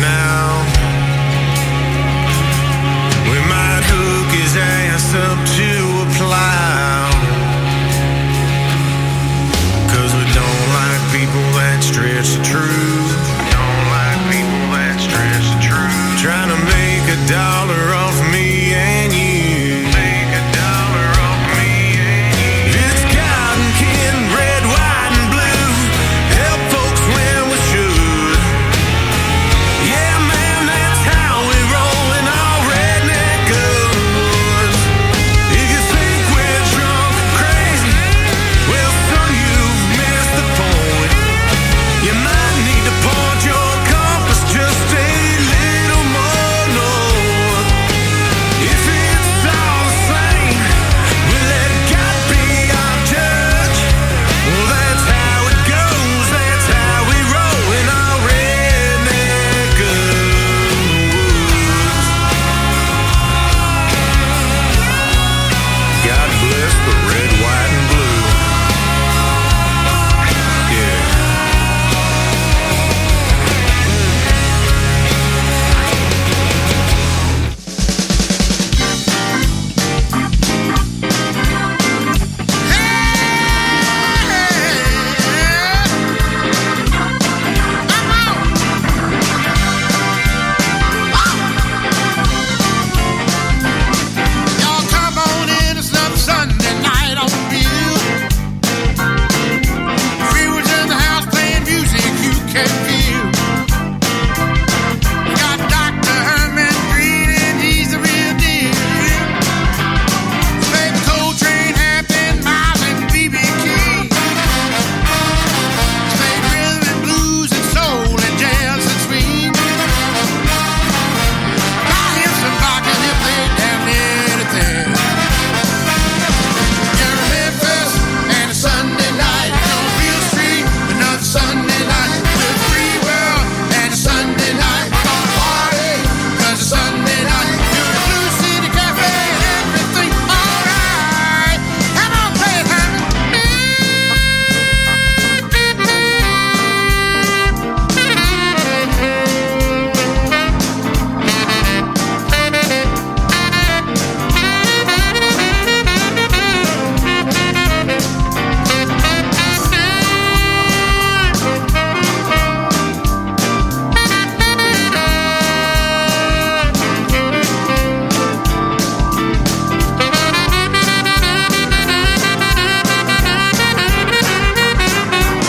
now. We might hook his ass up to a plow, 'cause we don't like people that stretch the truth. Don't like people that stretch the truth. Trying to make $1 off me and you. Make $1 off me and you. It's cotton candy, red, white, and blue. Help folks when we should. Yeah, man, that's how we roll in our redneck goods. If you think we're drunk and crazy, well, son, you missed the point. You might need to point your compass just a little more north. If it's all the same, we let God be our judge. Well, that's how it goes. That's how we roll in our redneck goods. God bless the red, white, and blue. Yeah. Y'all come on in, it's another Sunday night on the bill. Freewood's in the house playing music you can feel. We got Dr. Herman Green and he's the real deal. Fake Coltrane, Hampton, Miles, and B.B. King. Fake rhythm and blues and soul and jazz and swing. Buy him some vodka and he'll play damn anything. You're in Memphis and a Sunday night on Beale Street. Another Sunday night with free world and a Sunday night on party. 'Cause a Sunday night you're the Blue City Cafe and everything alright. Come on, play it, Herman.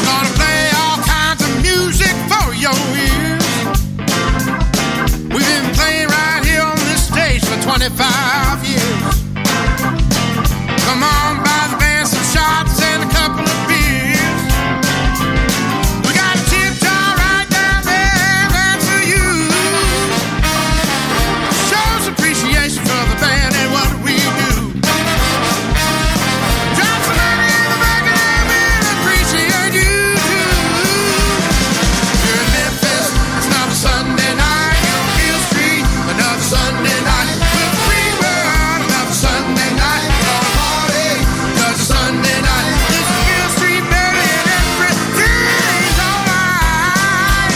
Gonna play all kinds of music for your ears. We've been playing right here on this stage for 25 years. Come on by the band, some shots and a couple of beers. We got a tip jar right down there, that's for you. Shows appreciation for the band and what we do. Drop some money in the bucket and we'll appreciate you too. You're in Memphis, it's another Sunday night on Beale Street. Another Sunday night with free world. Another Sunday night on a party. 'Cause a Sunday night is Beale Street, baby, and everything's alright.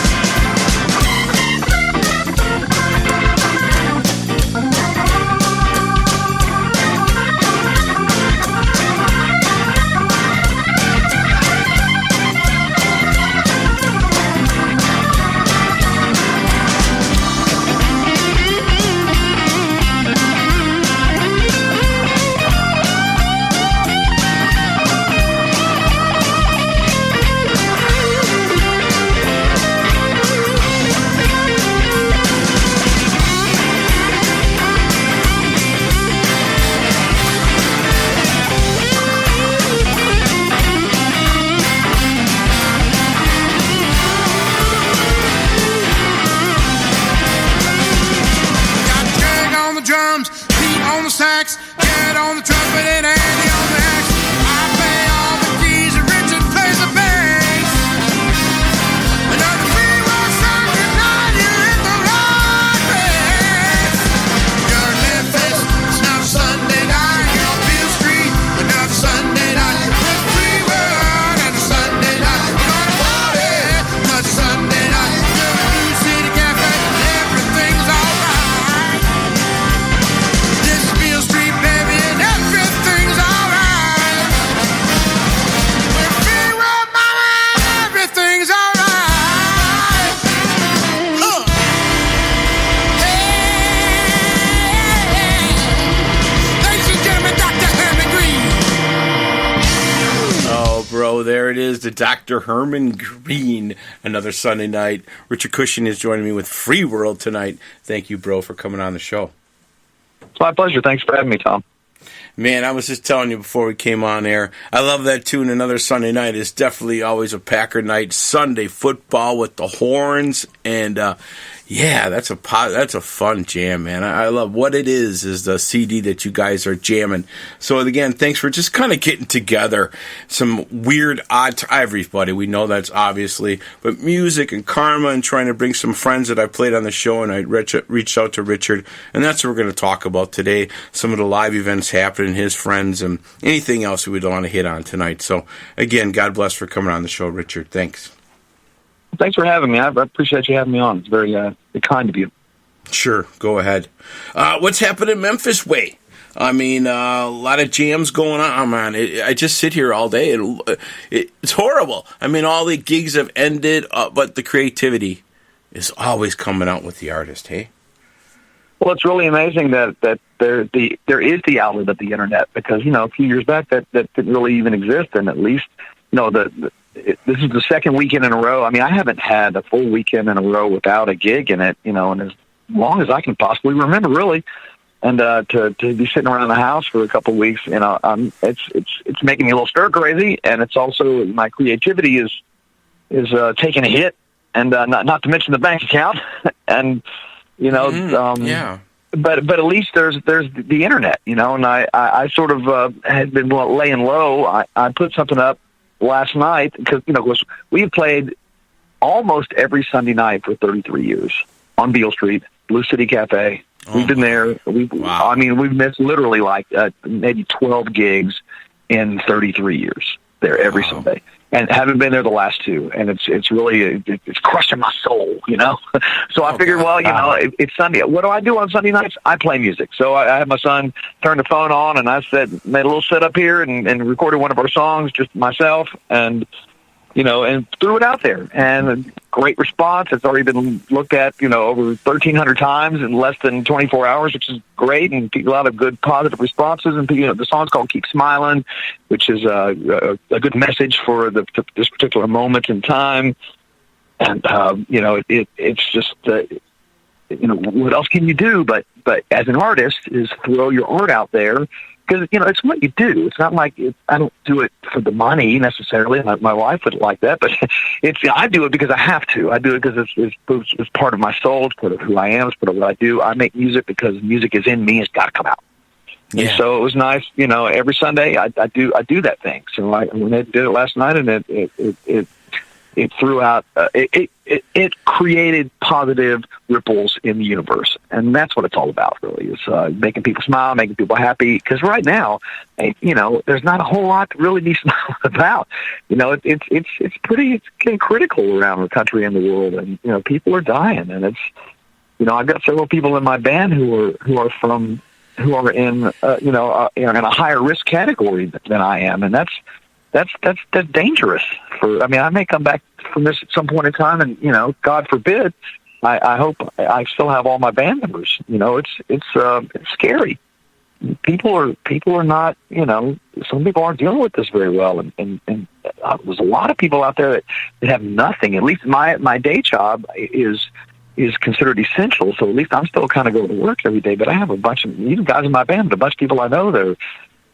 Got Greg on the drums, Pete on the sax, Garrett on the trumpet, and Andy on the axe. I play all the keys and Richard plays the bass. Another free world Sunday night, you're in the right place. You're in Memphis, it's another Sunday night on Beale Street. Another Sunday night with free world and a Sunday night we're gonna party. Another Sunday night, you're in the Blue City Cafe. is the Dr. Herman Green, another Sunday night. Richard Cushing is joining me with Free World tonight. Thank you, bro, for coming on the show. It's my pleasure. Thanks for having me, Tom. Man, I was just telling you before we came on air, I love that tune, Another Sunday Night. It's definitely always a Packer night. Sunday football with the horns, and yeah, that's a fun jam, man. I love what it is the CD that you guys are jamming. So again, thanks for just kind of getting together. Some weird, odd, everybody, we know that's obviously, but music and karma and trying to bring some friends that I played on the show, and I reached out to Richard, and that's what we're going to talk about today. Some of the live events happening, his friends, and anything else we don't want to hit on tonight. So again, God bless for coming on the show, Richard. Thanks. Thanks for having me. I appreciate you having me on. It's very kind of you. Sure, go ahead. What's happening Memphis way? I mean, a lot of jams going on, man. I just sit here all day, and it's horrible. I mean, all the gigs have ended, but the creativity is always coming out with the artist, hey? Well, it's really amazing that there is the outlet of the internet, because, a few years back that didn't really even exist, and at least, this is the second weekend in a row. I mean, I haven't had a full weekend in a row without a gig in it, and as long as I can possibly remember, really. And to be sitting around the house for a couple of weeks, it's making me a little stir crazy, and it's also my creativity is taking a hit, and not to mention the bank account, and yeah. But at least there's the internet, and I sort of had been laying low. I put something up last night because we've played almost every Sunday night for 33 years on Beale Street, Blue City Cafe. We've been there. Wow. I mean, we've missed literally like maybe 12 gigs in 33 years there every Sunday, and haven't been there the last two. And it's really it's crushing my soul, So I figured, it's Sunday. What do I do on Sunday nights? I play music. So I had my son turn the phone on, and I made a little setup here and recorded one of our songs, just myself, and threw it out there. And a great response. It's already been looked at, over 1,300 times in less than 24 hours, which is great, and a lot of good positive responses. And the song's called "Keep Smiling," which is a good message for this particular moment in time. And it's just what else can you do? But as an artist, is throw your art out there. Because, it's what you do. It's not like I don't do it for the money necessarily. My wife would like that, but I do it because I have to. I do it because it's part of my soul. It's part of who I am. It's part of what I do. I make music because music is in me. It's got to come out. Yeah. And so it was nice. Every Sunday I do that thing. So when they did it last night, and it threw out, it created positive ripples in the universe. And that's what it's all about, really, is making people smile, making people happy. Because right now, there's not a whole lot to really be smiling about. It's getting critical around the country and the world. And, people are dying. And I've got several people in my band who are in a higher risk category than I am. And that's dangerous. I may come back from this at some point in time, and God forbid, I hope I still have all my band members. It's scary. People are not. Some people aren't dealing with this very well, and there's a lot of people out there that have nothing. At least my day job is considered essential, so at least I'm still kind of going to work every day. But I have a bunch of even guys in my band, a bunch of people I know that are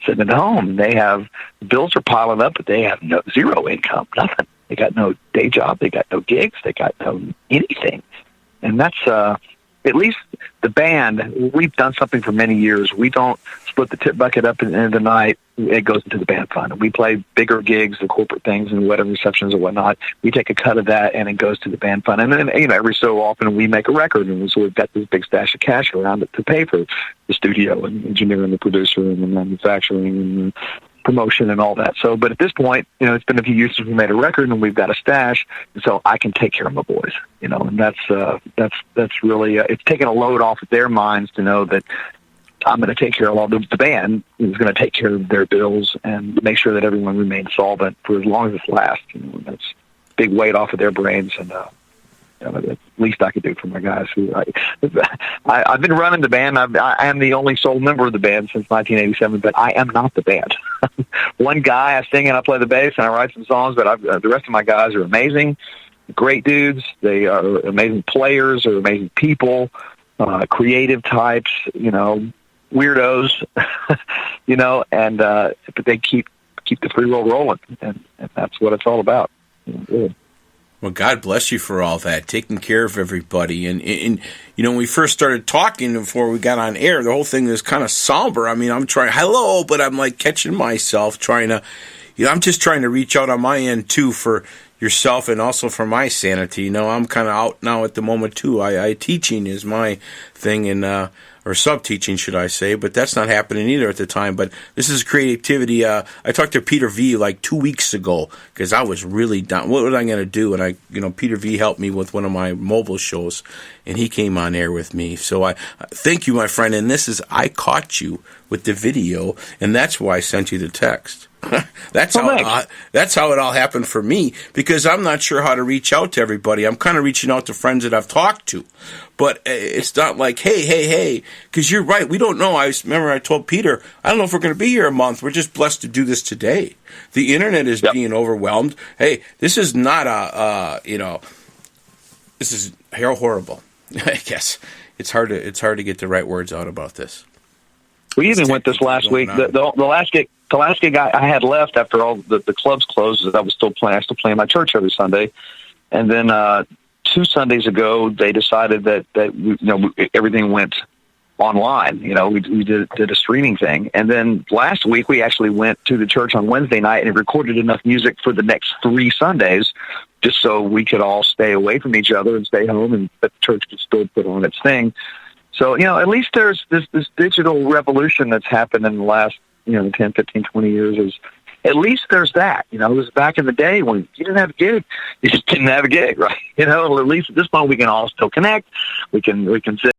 sitting at home. They have bills are piling up, but they have zero income, nothing. They got no day job. They got no gigs. They got no anything. And that's at least the band. We've done something for many years. We don't split the tip bucket up at the end of the night. It goes into the band fund. We play bigger gigs, the corporate things, and wedding receptions and whatnot. We take a cut of that, and it goes to the band fund. And then every so often we make a record, and so we've got this big stash of cash around it to pay for the studio and engineering, the producer, and the manufacturing, and the promotion and all that. So, but at this point, it's been a few years since we made a record, and we've got a stash, and so I can take care of my boys, and that's really it's taken a load off of their minds to know that I'm going to take care of all the band is going to take care of their bills and make sure that everyone remains solvent for as long as it lasts. That's a big weight off of their brains, and the least I could do for my guys. I've been running the band. I am the only sole member of the band since 1987, but I am not the band. One guy, I sing and I play the bass and I write some songs, but the rest of my guys are amazing, great dudes. They are amazing players, they're amazing people, creative types, weirdos, but they keep the free roll rolling, and that's what it's all about. Well, God bless you for all that, taking care of everybody. And when we first started talking before we got on air, the whole thing is kind of somber. I mean, I'm trying, hello, but I'm like catching myself trying to, I'm just trying to reach out on my end too for yourself and also for my sanity. I'm kind of out now at the moment too. I teaching is my thing, and or sub-teaching, should I say, but that's not happening either at the time. But this is creativity. I talked to Peter V like 2 weeks ago because I was really down. What was I going to do? And Peter V helped me with one of my mobile shows, and he came on air with me. So I thank you, my friend. And I caught you with the video, and that's why I sent you the text. That's how it all happened for me, because I'm not sure how to reach out to everybody. I'm kind of reaching out to friends that I've talked to, but it's not like, hey, because you're right. We don't know. I remember I told Peter, I don't know if we're going to be here a month. We're just blessed to do this today. The internet is being overwhelmed. Hey, this is not this is horrible. I guess it's hard to get the right words out about this. We even went this last week. The last gig I had left after all the clubs closed is I was still playing. I still play in my church every Sunday, and then 2 Sundays ago they decided that everything went online. We did a streaming thing, and then last week we actually went to the church on Wednesday night and recorded enough music for the next 3 Sundays, just so we could all stay away from each other and stay home, and the church could still put on its thing. So, at least there's this digital revolution that's happened in the last, 10, 15, 20 years. Is at least there's that. It was back in the day when you didn't have a gig. You just didn't have a gig, right? At least at this point we can all still connect. We can sit